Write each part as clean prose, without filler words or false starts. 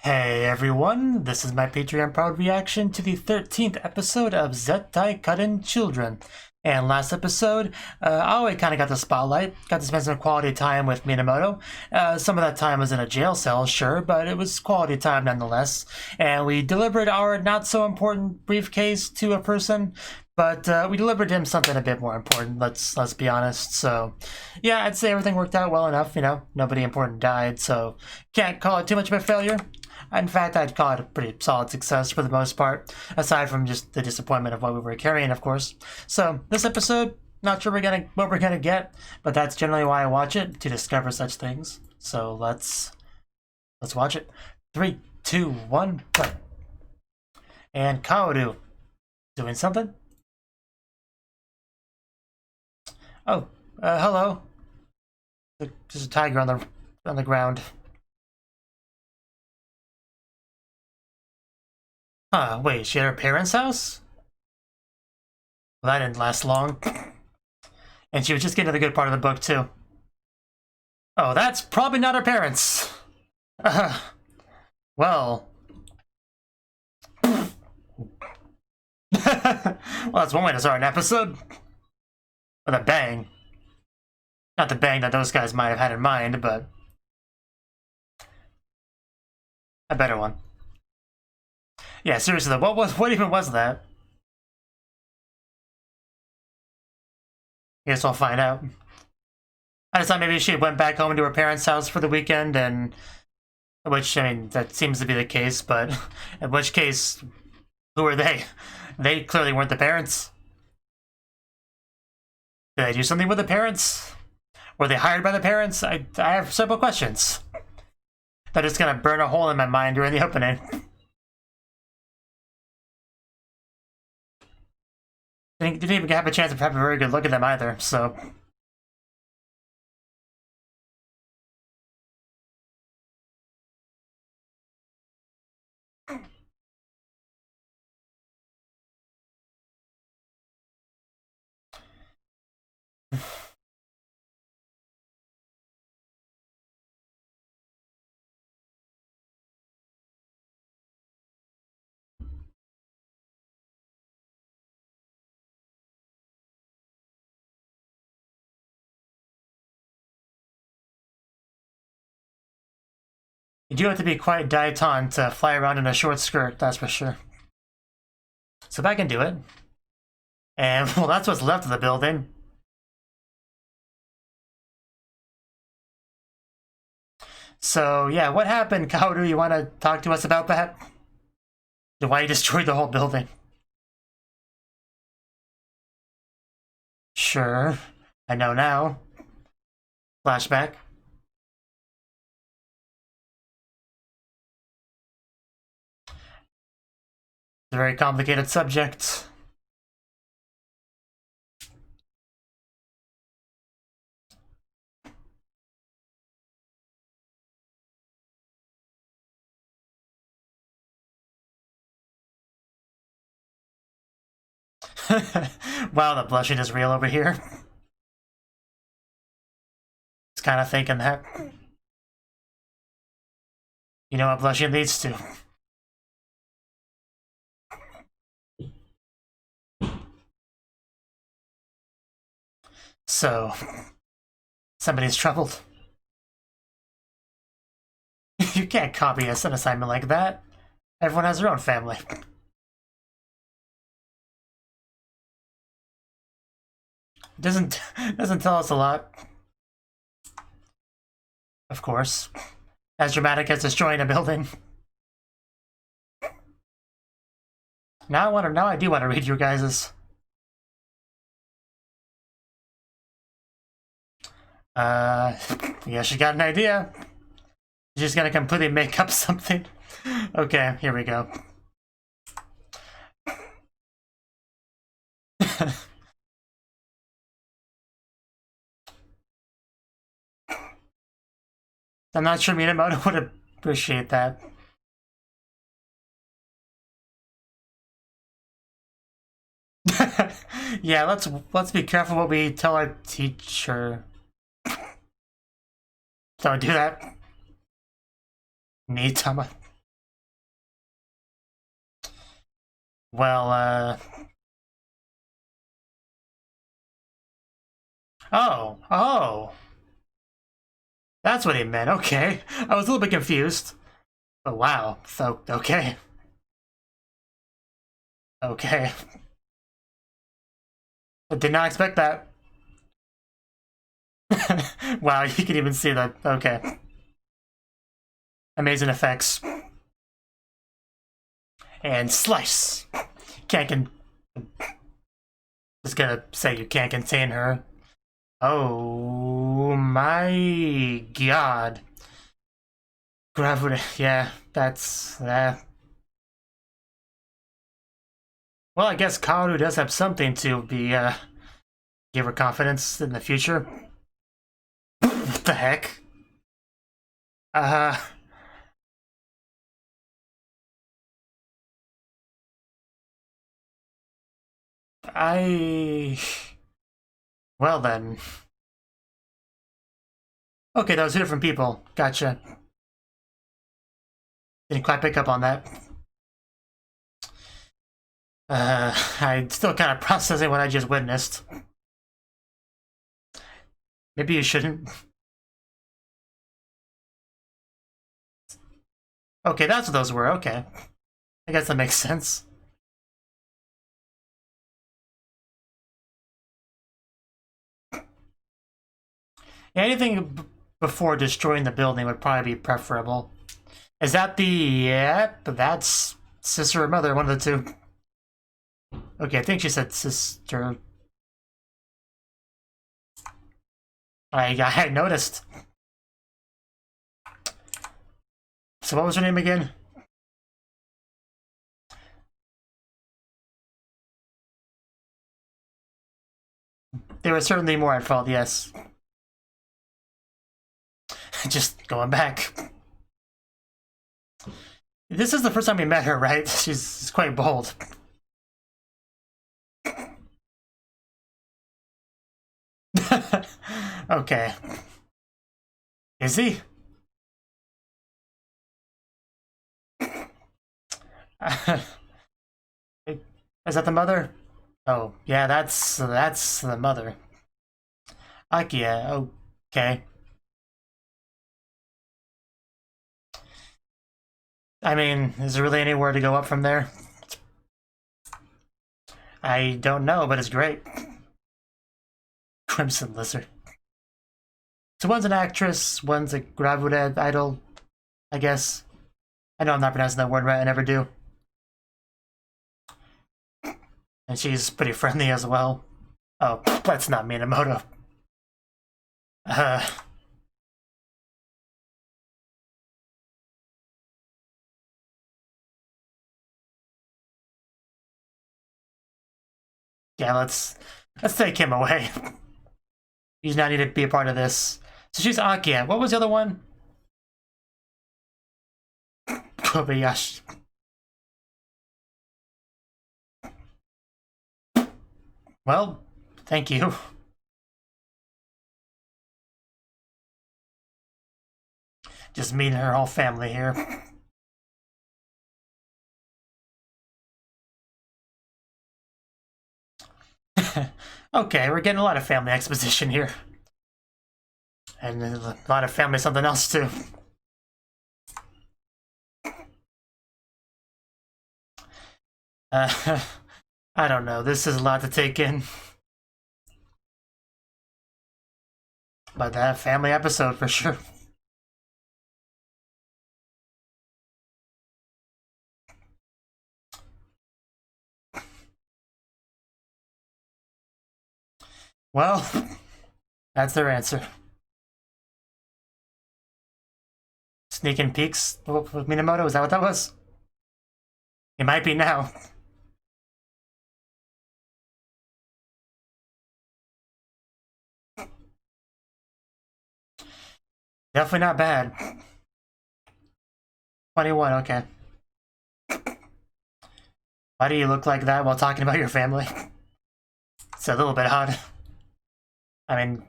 Hey everyone, this is my Patreon proud reaction to the 13th episode of Zettai Karen Children. And last episode, Aoi kind of got the spotlight, got to spend some quality time with Minamoto. Some of that time was in a jail cell, sure, but it was quality time nonetheless. And we delivered our not-so-important briefcase to a person, but we delivered him something a bit more important, let's be honest. So, yeah, I'd say everything worked out well enough, you know, nobody important died, so can't call it too much of a failure. In fact, I'd call it a pretty solid success for the most part, aside from just the disappointment of what we were carrying, of course. So, this episode, not sure what we're gonna get, but that's generally why I watch it, to discover such things. So let's watch it. 3, 2, 1, play. And Kaoru doing something? Oh, hello. There's a tiger on the ground. Huh, wait, she at her parents' house? Well, that didn't last long. And she was just getting to the good part of the book, too. Oh, that's probably not her parents. Well. Well, that's one way to start an episode. With a bang. Not the bang that those guys might have had in mind, but a better one. Yeah, seriously though, what even was that? I guess I'll find out. I just thought maybe she went back home to her parents' house for the weekend, and which, I mean, that seems to be the case, but in which case, who are they? They clearly weren't the parents. Did they do something with the parents? Were they hired by the parents? I have several questions. That is gonna burn a hole in my mind during the opening. Didn't even have a chance to have a very good look at them either, so. You do have to be quite diaton to fly around in a short skirt, that's for sure. So if I can do it. And, well, that's what's left of the building. So, yeah, what happened, Kaoru? You want to talk to us about that? Why you destroyed the whole building? Sure. I know now. Flashback. It's a very complicated subject. Wow, the blushing is real over here. It's kind of thinking that. You know what blushing leads to. So, somebody's troubled. You can't copy us an assignment like that. Everyone has their own family. Doesn't tell us a lot. Of course. As dramatic as destroying a building. Now I do want to read your guys's. Yeah, she got an idea. She's just gonna completely make up something. Okay, here we go. I'm not sure Minamoto would appreciate that. Yeah, let's be careful what we tell our teacher. Don't do that. Nitama. Well, oh. That's what he meant, okay. I was a little bit confused. Oh, wow. So, okay. Okay. I did not expect that. Wow, you can even see that. Okay. Amazing effects. And slice! Just gonna say you can't contain her. Oh my god. Gravity, yeah, that's that. Well, I guess Kaoru does have something to be, give her confidence in the future. What the heck? Well then. Okay, that was two different people. Gotcha. Didn't quite pick up on that. I'm still kind of processing what I just witnessed. Maybe you shouldn't. Okay, that's what those were. Okay. I guess that makes sense. Yeah, anything before destroying the building would probably be preferable. Is that the... Yep, that's sister or mother, one of the two. Okay, I think she said sister. I noticed. So what was her name again? They were certainly more at fault, yes. Just going back. This is the first time we met her, right? She's quite bold. Okay. Is he? Is that the mother? Oh, yeah, that's the mother. Akia, okay. I mean, is there really anywhere to go up from there? I don't know, but it's great. Crimson Lizard. So one's an actress, one's a gravure idol, I guess. I know I'm not pronouncing that word right, I never do. And she's pretty friendly as well. Oh, that's not Minamoto. Yeah, let's take him away. He's not needed to be a part of this. So she's Akia. What was the other one? Kobayashi. Well, thank you. Just me and her whole family here. Okay, we're getting a lot of family exposition here. And a lot of family something else too. I don't know, this is a lot to take in. But that family episode for sure. Well, that's their answer. Sneaking peeks with Minamoto, is that what that was? It might be now. Definitely not bad. 21, okay. Why do you look like that while talking about your family? It's a little bit odd. I mean,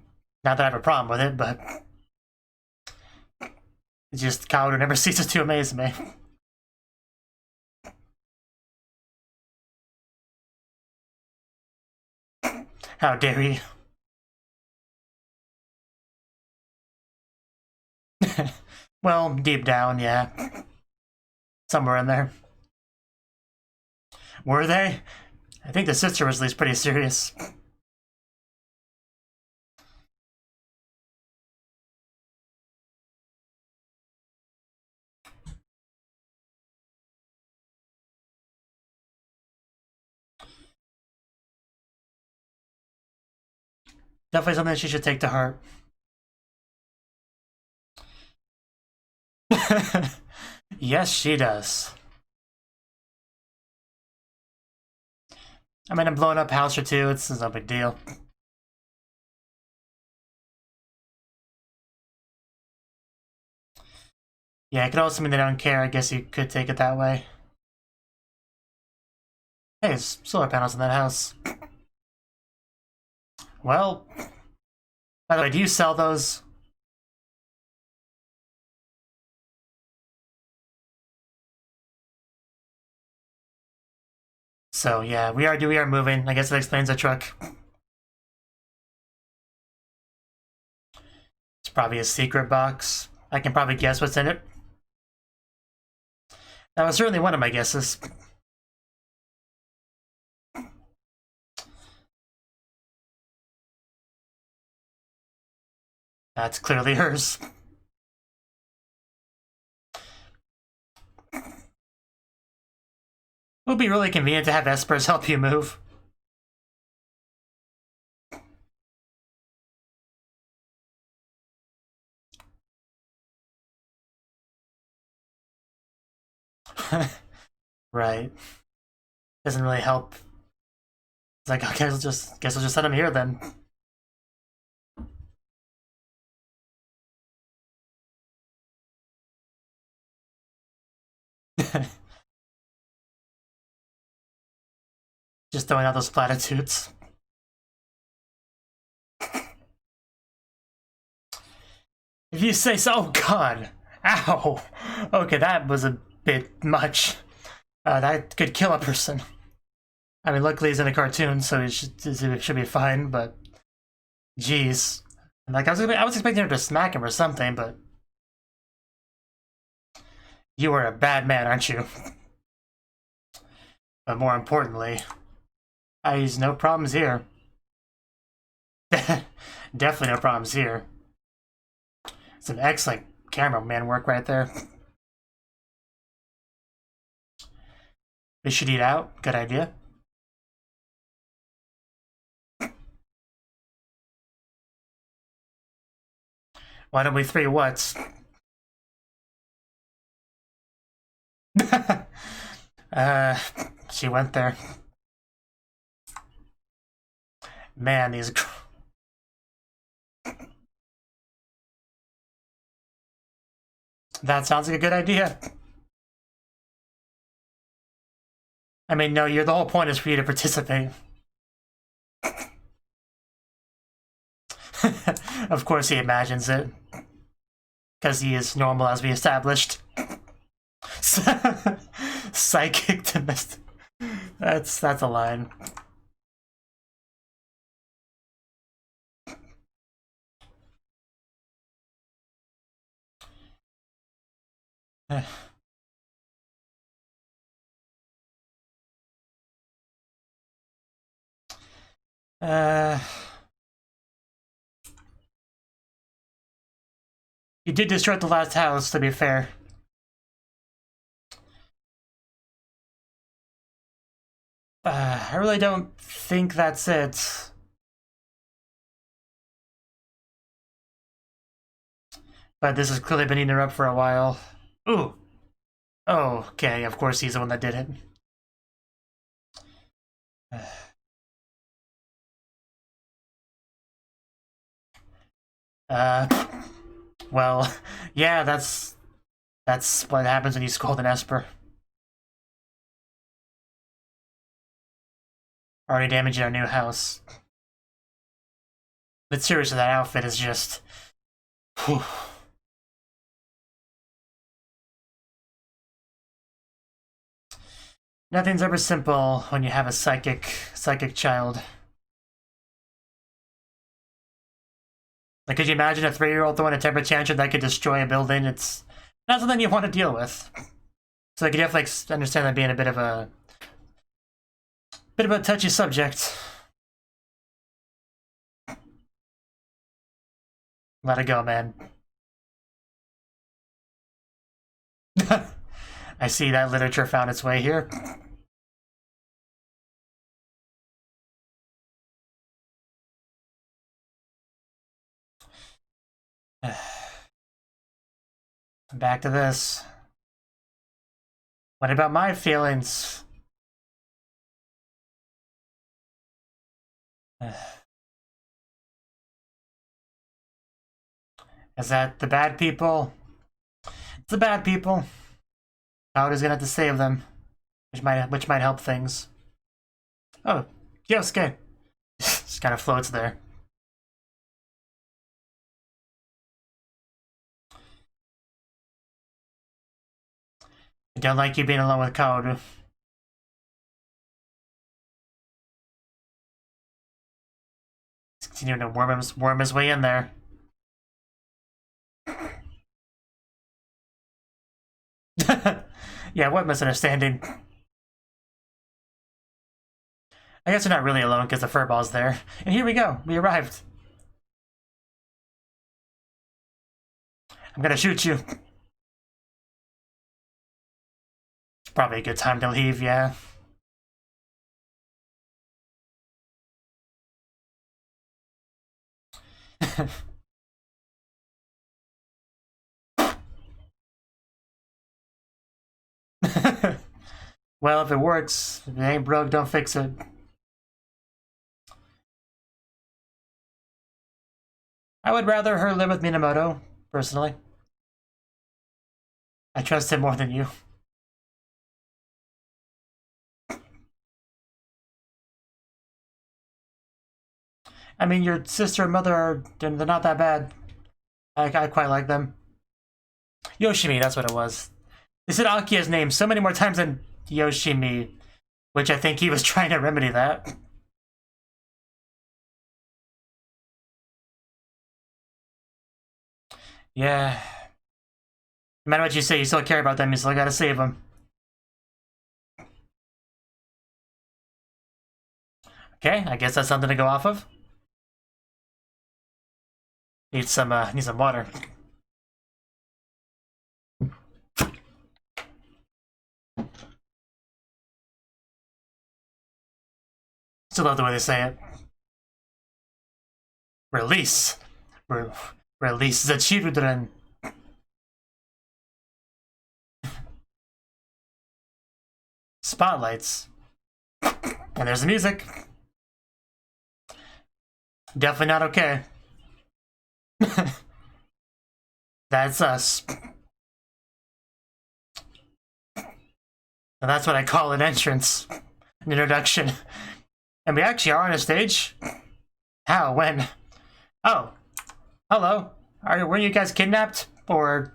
not that I have a problem with it, but... It's just Kaoru never ceases to amaze me. How dare you? Well, deep down, yeah. Somewhere in there. Were they? I think the sister was at least pretty serious. Definitely something she should take to heart. Yes, she does. I mean, I'm blowing up house or two, it's no big deal. Yeah, it could also mean they don't care. I guess you could take it that way. Hey, there's solar panels in that house. Well, by the way, do you sell those? So yeah, we are moving. I guess that explains the truck. It's probably a secret box. I can probably guess what's in it. That was certainly one of my guesses. That's clearly hers. It would be really convenient to have espers help you move. Right. Doesn't really help. It's like, okay, guess we'll just set him here then. Just throwing out those platitudes. If you say so, oh god! Ow! Okay, that was a bit much. That could kill a person. I mean, luckily he's in a cartoon, so it should be fine, but... Jeez. Like, I was expecting her to smack him or something, but... You are a bad man, aren't you? But more importantly... There's no problems here. Definitely no problems here. Some excellent cameraman work right there. We should eat out. Good idea. Why don't we three what's? She went there. Man, these... That sounds like a good idea. I mean, no, the whole point is for you to participate. Of course he imagines it. Because he is normal, as we established. Psychic domestic. That's a line. You did destroy the last house, to be fair. I really don't think that's it. But this has clearly been eating her up for a while. Ooh. Oh, okay, of course he's the one that did it. Well, yeah, that's what happens when you scold an Esper. Already damaging our new house. But seriously, that outfit is just... Whew. Nothing's ever simple when you have a psychic child. Like, could you imagine a 3-year-old throwing a temper tantrum that could destroy a building? It's not something you want to deal with. So I could definitely understand that being a bit of a touchy subject. Let it go, man. I see that literature found its way here. Back to this. What about my feelings? Is that the bad people? It's the bad people. Cloud is gonna have to save them, which might help things. Oh, Yosuke just kind of floats there. I don't like you being alone with Kaoru. He's continuing to worm his way in there. Yeah, what misunderstanding? I guess we're not really alone because the furball's there. And here we go. We arrived. I'm gonna shoot you. It's probably a good time to leave, yeah. Well, if it works, if it ain't broke, don't fix it. I would rather her live with Minamoto, personally. I trust him more than you. I mean, your sister and mother they're not that bad. I quite like them. Yoshimi, that's what it was. They said Akia's name so many more times than Yoshimi, which I think he was trying to remedy that. Yeah. No matter what you say, you still care about them, you still gotta save them. Okay, I guess that's something to go off of. Need some water. Still love the way they say it. Release. Release the children. Spotlights. And there's the music. Definitely not okay. That's us. And that's what I call an entrance. An introduction. And we actually are on a stage? How? When? Oh. Hello. Weren't you guys kidnapped? Or...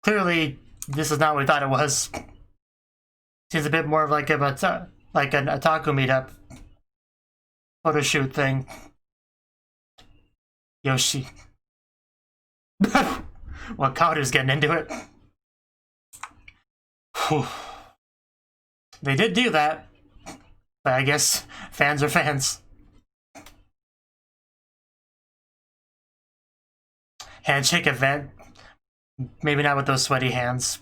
clearly, this is not what we thought it was. Seems a bit more of like an otaku meetup. Photo shoot thing. Yoshi. Well, Kaoru's getting into it. Whew. They did do that. But I guess fans are fans. Handshake event. Maybe not with those sweaty hands.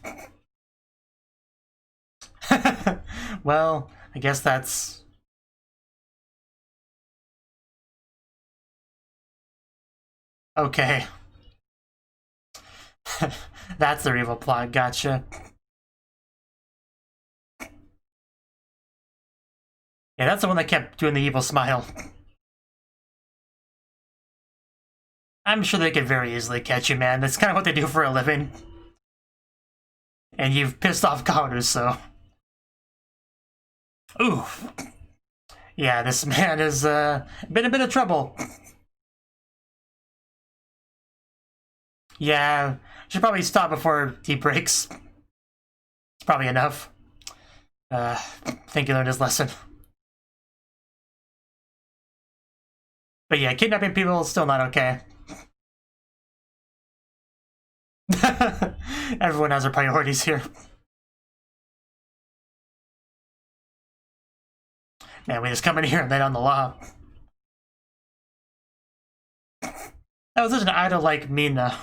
Well, I guess that's... okay. That's the evil plot, gotcha. Yeah, that's the one that kept doing the evil smile. I'm sure they could very easily catch you, man. That's kind of what they do for a living. And you've pissed off Kaoru, so... ooh. Yeah, this man is been a bit of trouble. Yeah, should probably stop before he breaks. It's probably enough. I think he learned his lesson. But yeah, kidnapping people is still not okay. Everyone has their priorities here. Man, we just come in here and lay down the law. That was such an idol-like Mina.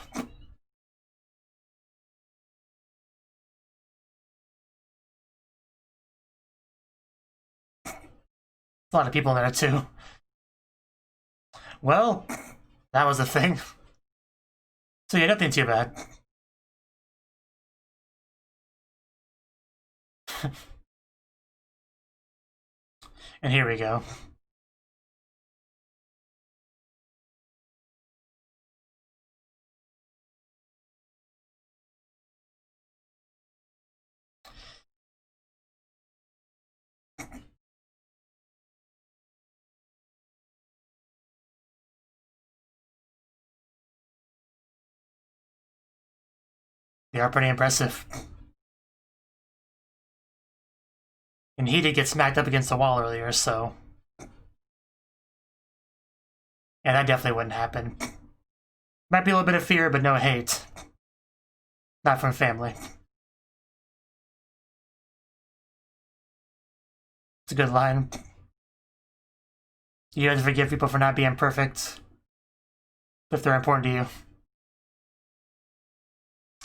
A lot of people in there too. Well, that was a thing. So yeah, nothing too bad. And here we go. They are pretty impressive. And he did get smacked up against the wall earlier, so... Yeah, that definitely wouldn't happen. Might be a little bit of fear, but no hate. Not from family. It's a good line. You have to forgive people for not being perfect if they're important to you.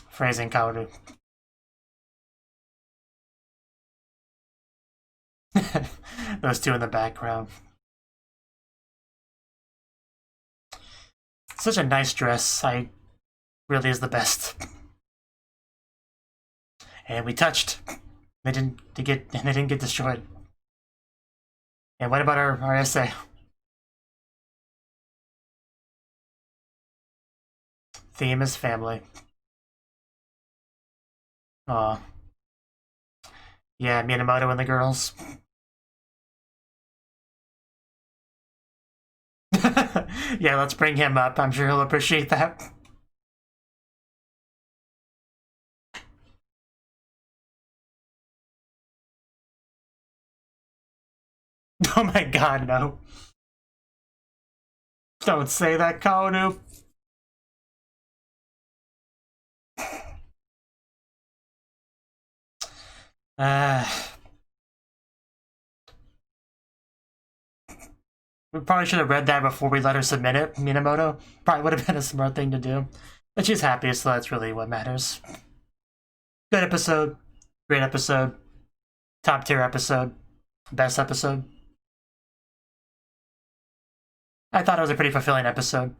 Phrasing Kaoru. Those two in the background. Such a nice dress. Really is the best. And we touched. They didn't get destroyed. And what about our essay? Theme is family. Aw. Yeah, Minamoto and the girls. Yeah, let's bring him up. I'm sure he'll appreciate that. Oh my god, no. Don't say that, Kaoru. We probably should have read that before we let her submit it, Minamoto. Probably would have been a smart thing to do. But she's happy, so that's really what matters. Good episode. Great episode. Top tier episode. Best episode. I thought it was a pretty fulfilling episode.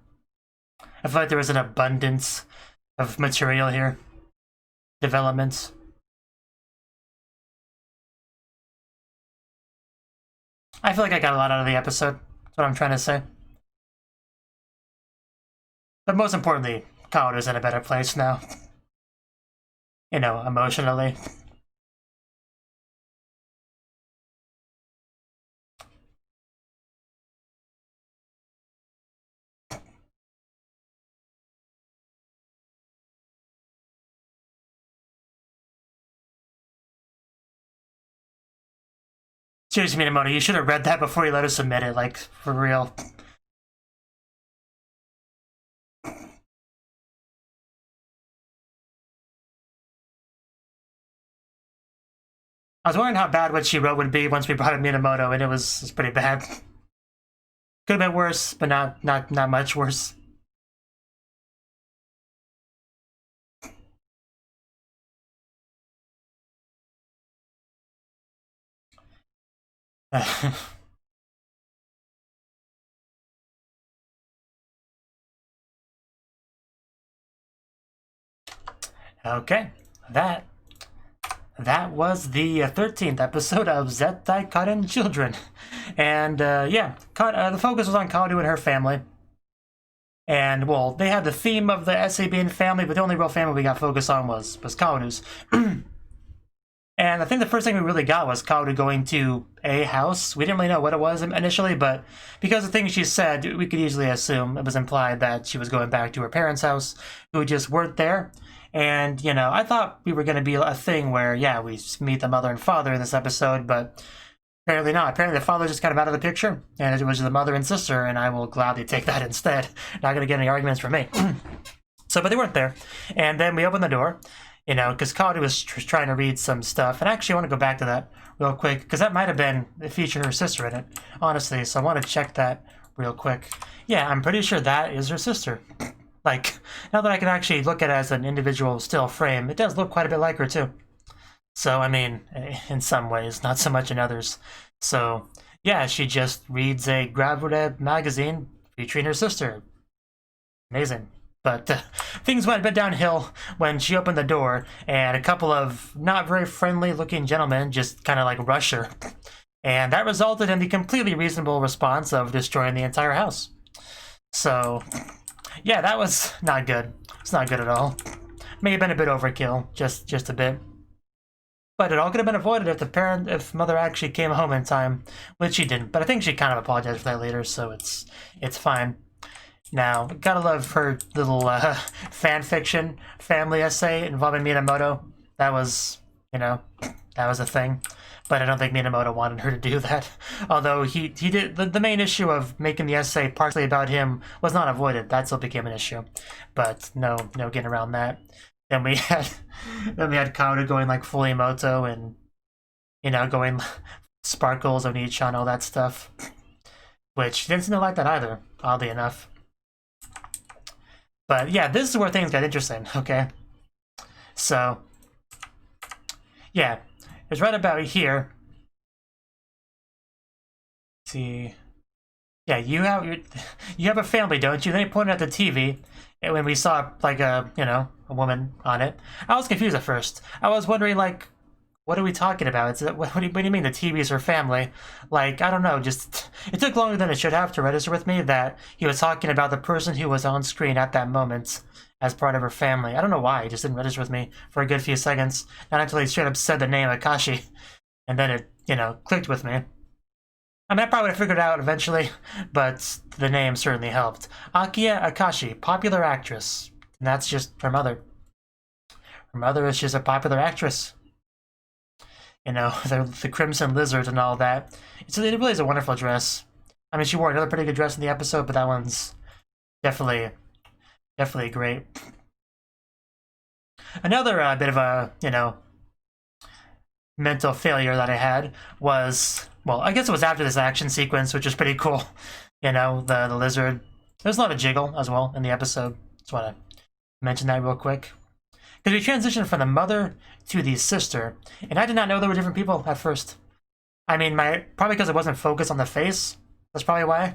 I feel like there was an abundance of material here. Developments. I feel like I got a lot out of the episode. That's what I'm trying to say. But most importantly, Kaoru's in a better place now. You know, emotionally. Seriously, Minamoto, you should have read that before you let us submit it, like, for real. I was wondering how bad what she wrote would be once we brought in Minamoto, and it was pretty bad. Could have been worse, but not much worse. Okay, that was the 13th episode of Zettai Karen Children. And yeah, the focus was on Kaoru and her family. And, well, they had the theme of the essay being family, but the only real family we got focused on was Kaoru's. And I think the first thing we really got was Kaoru going to a house. We didn't really know what it was initially, but because of things she said, we could easily assume it was implied that she was going back to her parents' house, who just weren't there. And, you know, I thought we were going to be a thing where, yeah, we meet the mother and father in this episode, but Apparently not. Apparently the father just got him out of the picture, and it was the mother and sister, and I will gladly take that instead. Not gonna get any arguments from me. So, but they weren't there. And then we opened the door, you know, because Claud was trying to read some stuff. And actually, I want to go back to that real quick, because that might have been it featured her sister in it, honestly. So I want to check that real quick. Yeah, I'm pretty sure that is her sister. Like, now that I can actually look at it as an individual still frame, it does look quite a bit like her, too. So, I mean, in some ways, not so much in others. So, yeah, she just reads a Gravure magazine featuring her sister. Amazing. But things went a bit downhill when she opened the door, and a couple of not very friendly-looking gentlemen just kind of like rush her. And that resulted in the completely reasonable response of destroying the entire house. So, yeah, that was not good. It's not good at all. May have been a bit overkill, just a bit. But it all could have been avoided if mother actually came home in time, which she didn't. But I think she kind of apologized for that later, so it's fine. Now, gotta love her little fan fiction family essay involving Minamoto. That was, you know, that was a thing. But I don't think Minamoto wanted her to do that. Although he did, the main issue of making the essay partially about him was not avoided. That still became an issue. But no getting around that. Then we had Kaoru going like full Emoto and, you know, going sparkles on Iwachan, all that stuff. Which didn't seem to like that either, oddly enough. But yeah, this is where things got interesting, okay? So, yeah, it's right about here. Let's see. Yeah, you have a family, don't you? Then he pointed at the TV, and when we saw like a woman on it, I was confused at first. I was wondering like, what are we talking about? What do you mean the TV is her family? Like, I don't know. Just it took longer than it should have to register with me that he was talking about the person who was on screen at that moment as part of her family. I don't know why. It just didn't register with me for a good few seconds. Not until he straight up said the name Akashi, and then it clicked with me. I mean, I probably would have figured it out eventually, but the name certainly helped. Akiya Akashi, popular actress. And that's just her mother. Her mother is just a popular actress. You know, the Crimson Lizard and all that. It really is a wonderful dress. I mean, she wore another pretty good dress in the episode, but that one's definitely great. Another bit of a, mental failure that I had was, well, I guess it was after this action sequence, which was pretty cool. You know, the lizard. There's a lot of jiggle as well in the episode. Just want to mention that real quick. Because we transitioned from the mother to the sister, and I did not know they were different people at first. I mean, probably because it wasn't focused on the face. That's probably why.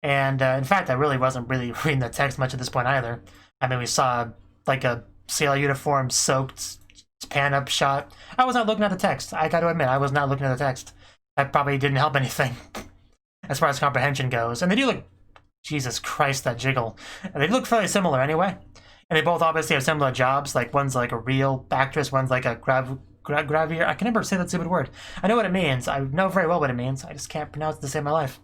And in fact, I really wasn't reading the text much at this point either. I mean, we saw like a sailor uniform soaked pan-up shot. I was not looking at the text. I got to admit, I was not looking at the text. That probably didn't help anything as far as comprehension goes. And they do look, Jesus Christ, that jiggle. And they look fairly similar anyway. And they both obviously have similar jobs. Like, one's like a real actress, one's like a gravier. I can never say that stupid word. I know what it means. I know very well what it means. I just can't pronounce it to save my life.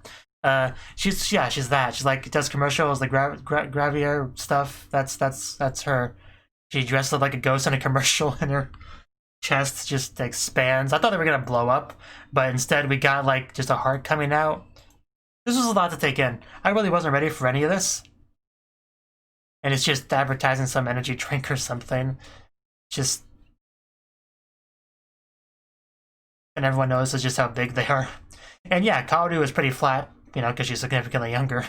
She's that. She's like, does commercials, like gravier stuff. That's her. She dressed up like a ghost in a commercial, and her chest just expands. I thought they were gonna blow up, but instead we got like just a heart coming out. This was a lot to take in. I really wasn't ready for any of this. And it's just advertising some energy drink or something. Just... And everyone knows just how big they are. And yeah, Kaoru is pretty flat, because she's significantly younger.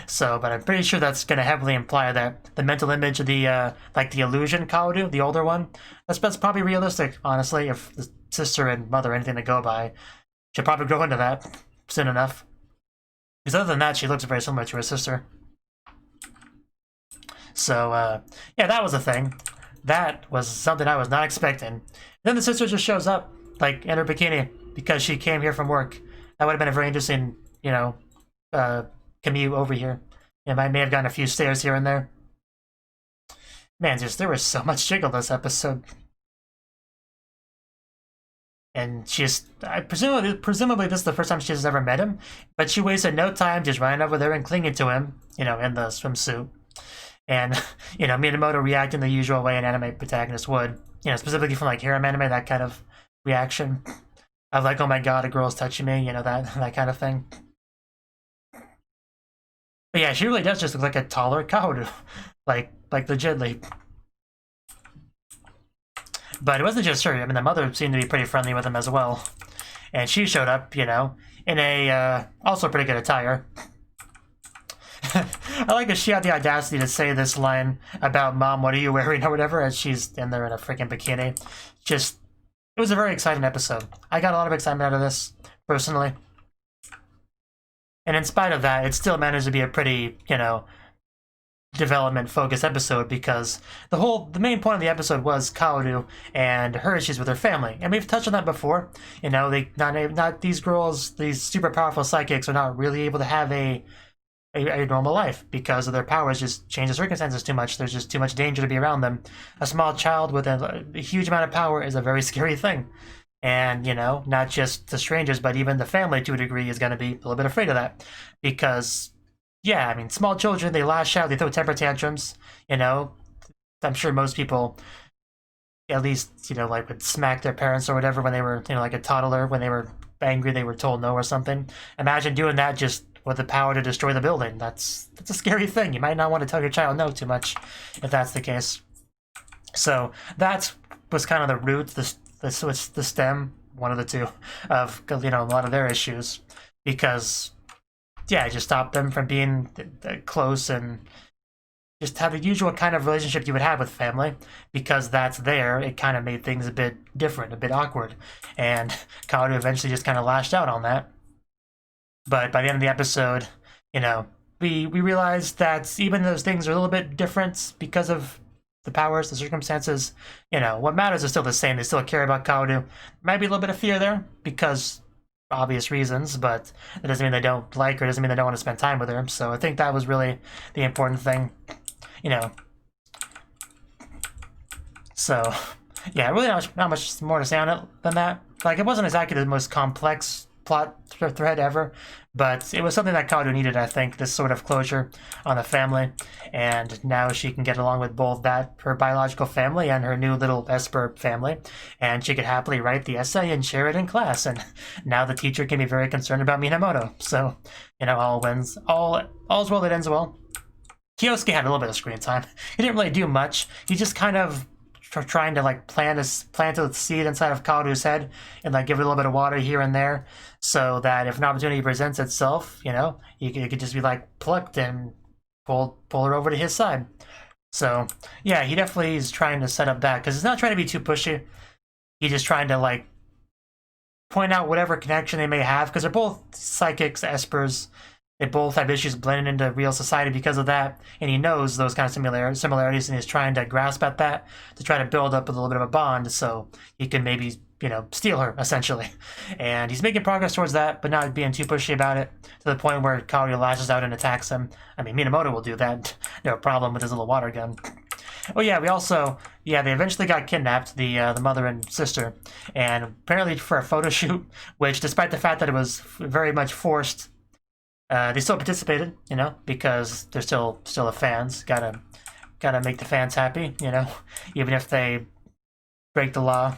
So, but I'm pretty sure that's going to heavily imply that the mental image of the, like the illusion Kaoru, the older one, that's probably realistic, honestly. If the sister and mother are anything to go by, she'll probably grow into that soon enough. Because other than that, she looks very similar to her sister. So, yeah, that was a thing. That was something I was not expecting. And then the sister just shows up, like, in her bikini, because she came here from work. That would have been a very interesting, commute over here. I may have gotten a few stares here and there. Man, there was so much jiggle this episode. And presumably this is the first time she's ever met him, but she wasted no time just running over there and clinging to him, in the swimsuit. And, Minamoto reacting the usual way an anime protagonist would, specifically from like harem anime, that kind of reaction. of like, oh my god, a girl's touching me, you know, that kind of thing. But yeah, she really does just look like a taller Kaoru, like legitly. But it wasn't just her. I mean, the mother seemed to be pretty friendly with him as well, and she showed up, you know, in a also pretty good attire. I like that she had the audacity to say this line about "Mom, what are you wearing?" or whatever, as she's in there in a freaking bikini. Just, it was a very exciting episode. I got a lot of excitement out of this, personally. And in spite of that, it still managed to be a pretty, you know, development-focused episode, because the main point of the episode was Kaoru and her issues with her family. And we've touched on that before. You know, not these girls, these super powerful psychics are not really able to have a normal life because of their powers just change the circumstances too much. There's just too much danger to be around them. A small child with a huge amount of power is a very scary thing. And, you know, not just the strangers, but even the family, to a degree, is going to be a little bit afraid of that. Because, yeah, I mean, small children, they lash out, they throw temper tantrums, you know. I'm sure most people, at least, you know, like, would smack their parents or whatever when they were, you know, like a toddler, when they were angry, they were told no or something. Imagine doing that just with the power to destroy the building. That's a scary thing. You might not want to tell your child no too much, if that's the case. So, that was kind of the root, the stem, one of the two, of, you know, a lot of their issues, because, yeah, it just stopped them from being close and just have the usual kind of relationship you would have with family, because that's there. It kind of made things a bit different, a bit awkward, and Kaoru eventually just kind of lashed out on that. But by the end of the episode, you know, we realized that even those things are a little bit different because of the powers, the circumstances, you know, what matters is still the same. They still care about Kaoru. Might be a little bit of fear there, because obvious reasons, but that doesn't mean they don't like her, doesn't mean they don't want to spend time with her. So I think that was really the important thing, you know. So, yeah, really not much more to say on it than that. Like, it wasn't exactly the most complex plot thread ever, but it was something that Kaoru needed, I think, this sort of closure on the family, and now she can get along with both her biological family and her new little Esper family, and she could happily write the essay and share it in class, and now the teacher can be very concerned about Minamoto. So, you know, all's well that ends well. Kyosuke had a little bit of screen time. He didn't really do much. He just kind of trying to like plant a seed inside of Kaoru's head and like give it a little bit of water here and there, so that if an opportunity presents itself, you know, you could just be like plucked and pull her over to his side. So yeah, he definitely is trying to set up that, because he's not trying to be too pushy. He's just trying to like point out whatever connection they may have, because they're both psychics, espers. They both have issues blending into real society because of that, and he knows those kind of similarities, and he's trying to grasp at that to try to build up a little bit of a bond, so he can maybe, you know, steal her, essentially. And he's making progress towards that, but not being too pushy about it, to the point where Kaoru lashes out and attacks him. I mean, Minamoto will do that, no problem, with his little water gun. Oh yeah, they eventually got kidnapped, the mother and sister, and apparently for a photo shoot, which, despite the fact that it was very much forced, they still participated, you know, because they're still the fans. Gotta make the fans happy, you know, even if they break the law,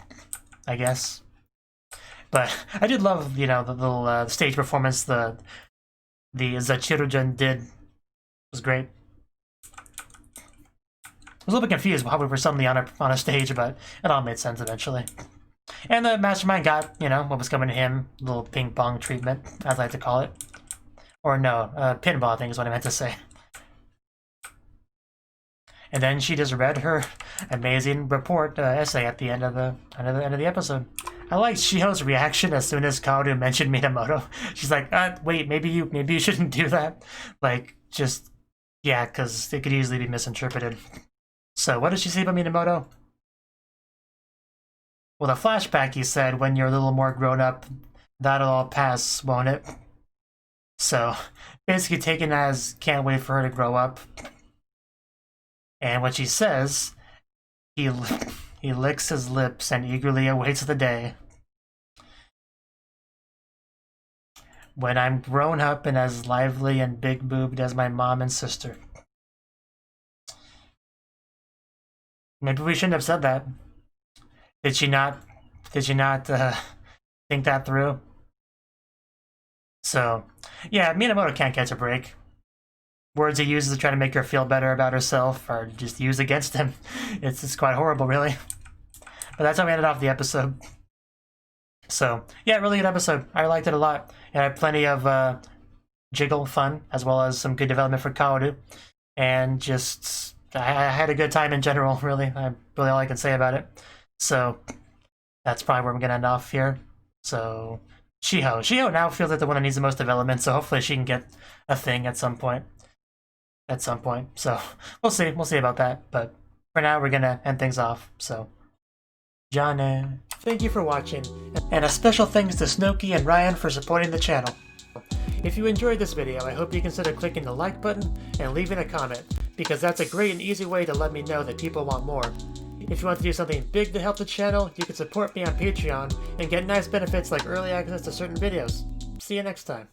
I guess. But I did love, you know, the little stage performance the Zachirujin did. Was great. I was a little bit confused why we were suddenly on a stage, but it all made sense eventually. And the mastermind got, you know, what was coming to him, a little ping pong treatment, as I like to call it. Or no, pinball, I think is what I meant to say. And then she just read her amazing report essay at the end of the episode. I liked Shiho's reaction as soon as Kaoru mentioned Minamoto. She's like, wait, maybe you shouldn't do that. Like, just, yeah, because it could easily be misinterpreted. So what did she say about Minamoto? Well, the flashback, he said, when you're a little more grown up, that'll all pass, won't it? So, basically taken as, can't wait for her to grow up. And what she says, he licks his lips and eagerly awaits the day when I'm grown up and as lively and big-boobed as my mom and sister. Maybe we shouldn't have said that. Did she not think that through. So, yeah, Minamoto can't catch a break. Words he uses to try to make her feel better about herself are just used against him. It's just quite horrible, really. But that's how we ended off the episode. So, yeah, really good episode. I liked it a lot. It had plenty of jiggle fun, as well as some good development for Kaoru. And just, I had a good time in general, really. That's really all I can say about it. So, that's probably where we're going to end off here. So, Shiho. Shiho now feels like the one that needs the most development, so hopefully she can get a thing at some point. So, we'll see. We'll see about that. But for now, we're going to end things off. So, Jane. Thank you for watching, and a special thanks to Cnouki and Ryan for supporting the channel. If you enjoyed this video, I hope you consider clicking the like button and leaving a comment, because that's a great and easy way to let me know that people want more. If you want to do something big to help the channel, you can support me on Patreon and get nice benefits like early access to certain videos. See you next time.